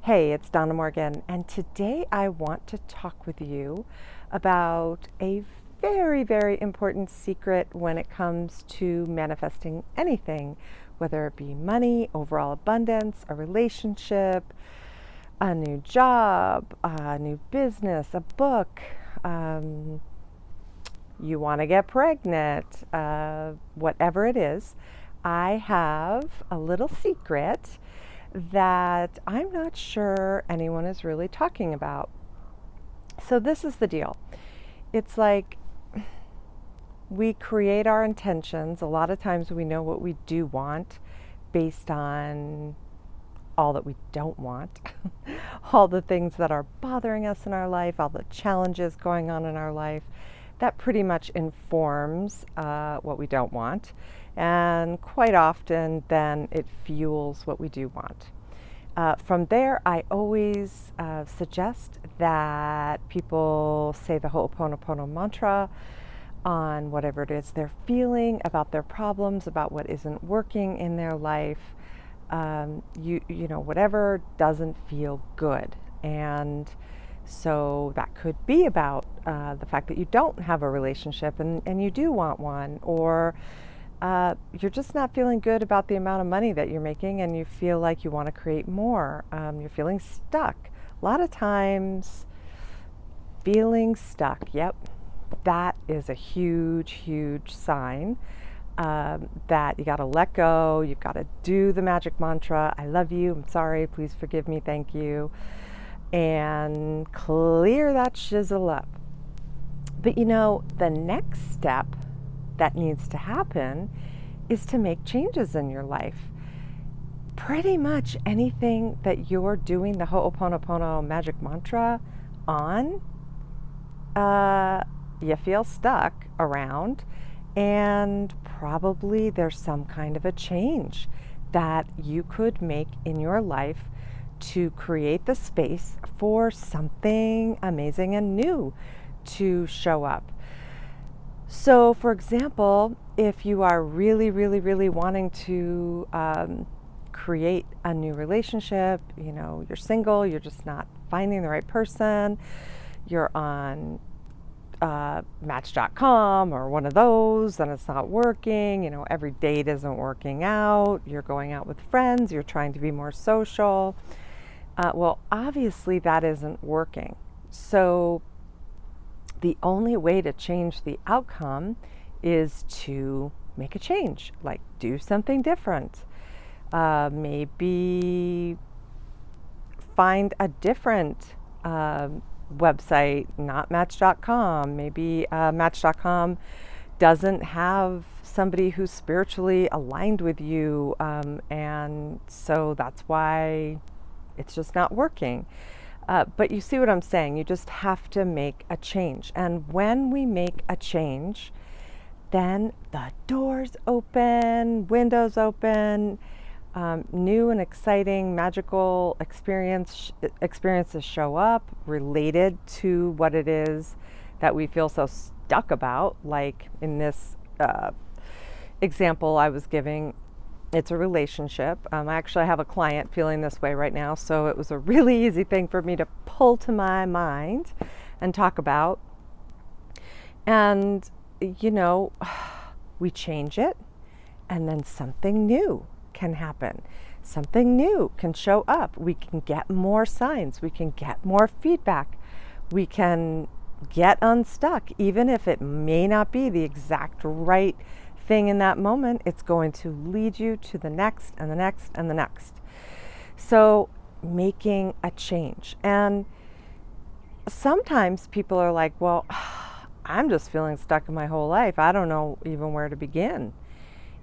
Hey, it's Donna Morgan, and today I want to talk with you about a very, very important secret when it comes to manifesting anything, whether it be money, overall abundance, a relationship, a new job, a new business, a book. You want to get pregnant, whatever it is. I have a little secret that I'm not sure anyone is really talking about. So, this is the deal. It's like we create our intentions. A lot of times we know what we do want based on all that we don't want, all the things that are bothering us in our life, all the challenges going on in our life. That pretty much informs what we don't want. And quite often, then it fuels what we do want. From there, I always suggest that people say the Ho'oponopono mantra on whatever it is they're feeling, about their problems, about what isn't working in their life, you know, whatever doesn't feel good. And so that could be about the fact that you don't have a relationship and you do want one, or you're just not feeling good about the amount of money that you're making and you feel like you want to create more. You're feeling stuck. A lot of times, feeling stuck, yep, that is a huge, huge sign that you got to let go. You've got to do the magic mantra. I love you. I'm sorry. Please forgive me. Thank you. And clear that shizzle up. But you know, the next step that needs to happen is to make changes in your life. Pretty much anything that you're doing the Ho'oponopono magic mantra on, you feel stuck around, and probably there's some kind of a change that you could make in your life to create the space for something amazing and new to show up. So, for example, if you are really, really, really wanting to create a new relationship, you know, you're single, you're just not finding the right person, you're on Match.com or one of those, and it's not working, you know, every date isn't working out, you're going out with friends, you're trying to be more social. Well, obviously that isn't working. So the only way to change the outcome is to make a change, like do something different. Maybe find a different website, not Match.com. Maybe Match.com doesn't have somebody who's spiritually aligned with you, and so that's why it's just not working. But you see what I'm saying? You just have to make a change. And when we make a change, then the doors open, windows open, new and exciting, magical experiences show up related to what it is that we feel so stuck about. Like in this example I was giving, it's a relationship. I actually have a client feeling this way right now, so it was a really easy thing for me to pull to my mind and talk about. And, you know, we change it, and then something new can happen. Something new can show up. We can get more signs. We can get more feedback. We can get unstuck, even if it may not be the exact right thing in that moment. It's going to lead you to the next and the next and the next. So making a change. And sometimes people are like, well, I'm just feeling stuck in my whole life. I don't know even where to begin.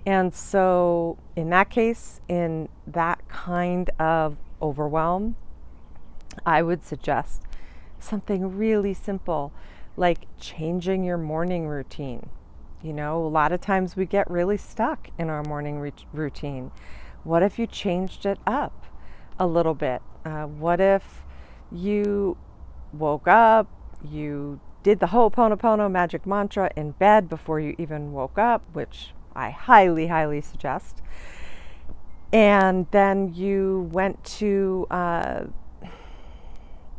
And so in that case, in that kind of overwhelm, I would suggest something really simple, like changing your morning routine. You know, a lot of times we get really stuck in our morning routine. What if you changed it up a little bit? What if you woke up, you did the Ho'oponopono magic mantra in bed before you even woke up, which I highly, highly suggest. And then you went to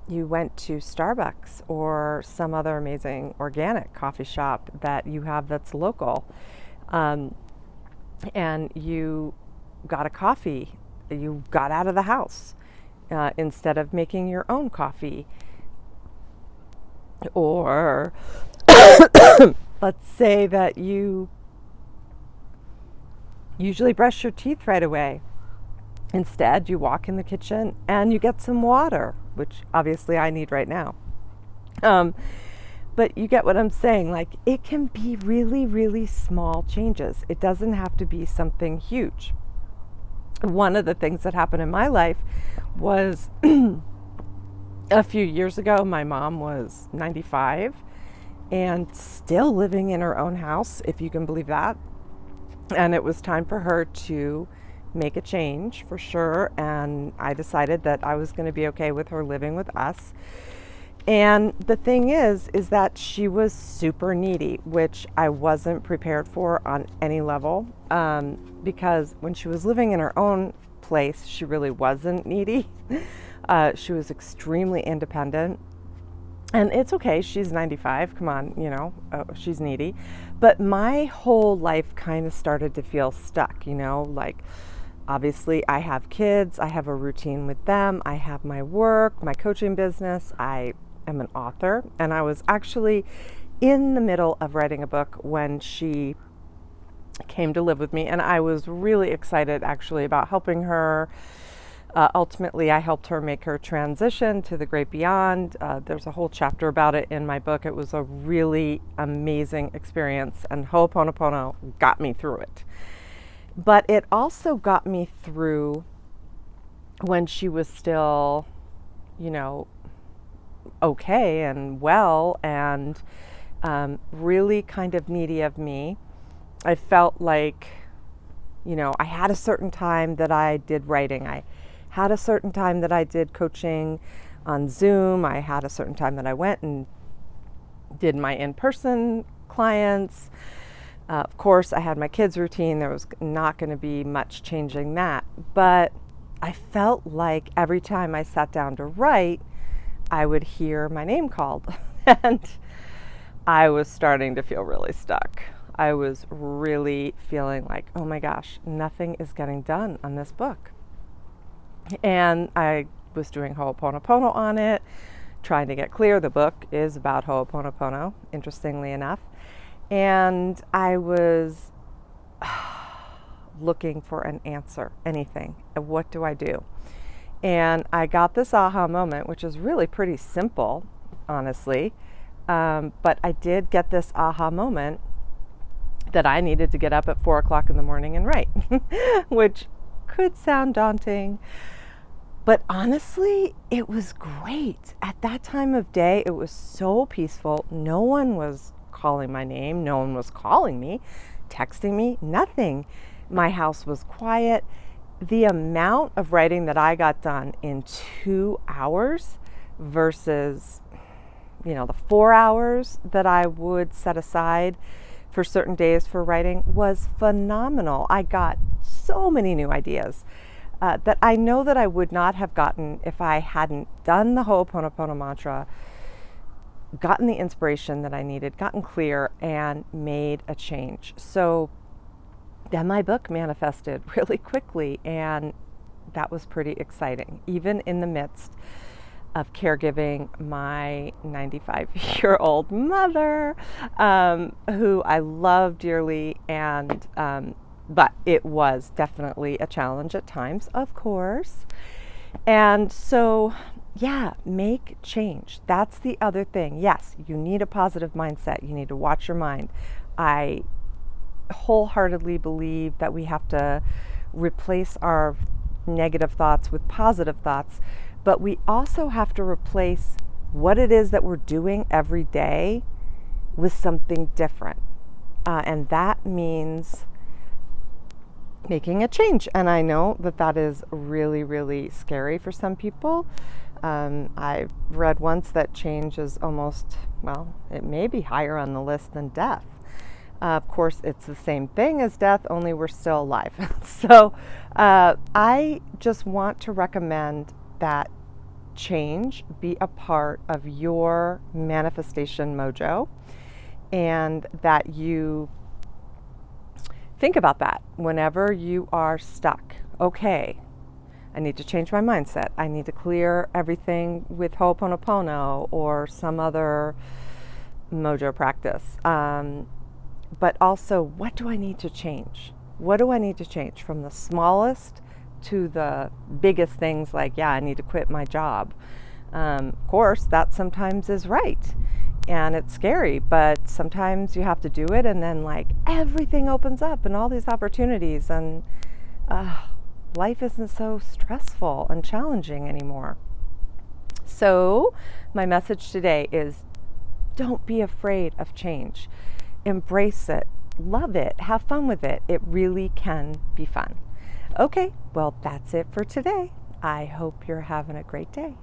you went to Starbucks or some other amazing organic coffee shop that you have that's local, um, and you got a coffee. You got out of the house instead of making your own coffee. Or let's say that you usually brush your teeth right away. Instead, you walk in the kitchen and you get some water, which obviously I need right now. But you get what I'm saying. Like, it can be really, really small changes. It doesn't have to be something huge. One of the things that happened in my life was a few years ago, my mom was 95 and still living in her own house, if you can believe that. And it was time for her to make a change for sure. And I decided that I was going to be okay with her living with us. And the thing is that she was super needy, which I wasn't prepared for on any level, because when she was living in her own place, she really wasn't needy. She was extremely independent. And it's okay, she's 95, come on, she's needy. But my whole life kind of started to feel stuck, like, obviously I have kids, I have a routine with them, I have my work, my coaching business, I am an author, and I was actually in the middle of writing a book when she came to live with me, and I was really excited actually about helping her. Ultimately, I helped her make her transition to the great beyond. There's a whole chapter about it in my book. It was a really amazing experience, and Ho'oponopono got me through it. But it also got me through when she was still, okay and well, and really kind of needy of me. I felt like, I had a certain time that I did writing. I had a certain time that I did coaching on Zoom. I had a certain time that I went and did my in-person clients. Of course, I had my kids' routine. There was not going to be much changing that. But I felt like every time I sat down to write, I would hear my name called. And I was starting to feel really stuck. I was really feeling like, oh my gosh, nothing is getting done on this book. And I was doing Ho'oponopono on it, trying to get clear. The book is about Ho'oponopono, interestingly enough. And I was looking for an answer, anything. What do I do? And I got this aha moment, which is really pretty simple, honestly. But I did get this aha moment that I needed to get up at 4 o'clock in the morning and write, which could sound daunting. But honestly, it was great. At that time of day, it was so peaceful. No one was calling my name. No one was calling me, texting me, nothing. My house was quiet. The amount of writing that I got done in 2 hours versus, the 4 hours that I would set aside for certain days for writing was phenomenal. I got so many new ideas that I know that I would not have gotten if I hadn't done the Ho'oponopono mantra, gotten the inspiration that I needed, gotten clear, and made a change. So then my book manifested really quickly, and that was pretty exciting, even in the midst of caregiving my 95-year-old mother, who I love dearly, and but it was definitely a challenge at times, of course. And so, make change. That's the other thing. Yes, you need a positive mindset. You need to watch your mind. I wholeheartedly believe that we have to replace our negative thoughts with positive thoughts, but we also have to replace what it is that we're doing every day with something different. And that means making a change. And I know that is really, really scary for some people. I've read once that change is almost, it may be higher on the list than death. Of course, it's the same thing as death, only we're still alive. So I just want to recommend that change be a part of your manifestation mojo, and that you think about that whenever you are stuck. Okay, I need to change my mindset. I need to clear everything with Ho'oponopono or some other mojo practice. But also, what do I need to change? What do I need to change, from the smallest to the biggest things, like, yeah, I need to quit my job. Of course, that sometimes is right. And it's scary, but sometimes you have to do it, and then like everything opens up and all these opportunities, and life isn't so stressful and challenging anymore. So my message today is, don't be afraid of change. Embrace it, love it, have fun with it. It really can be fun. Okay, well, that's it for today. I hope you're having a great day.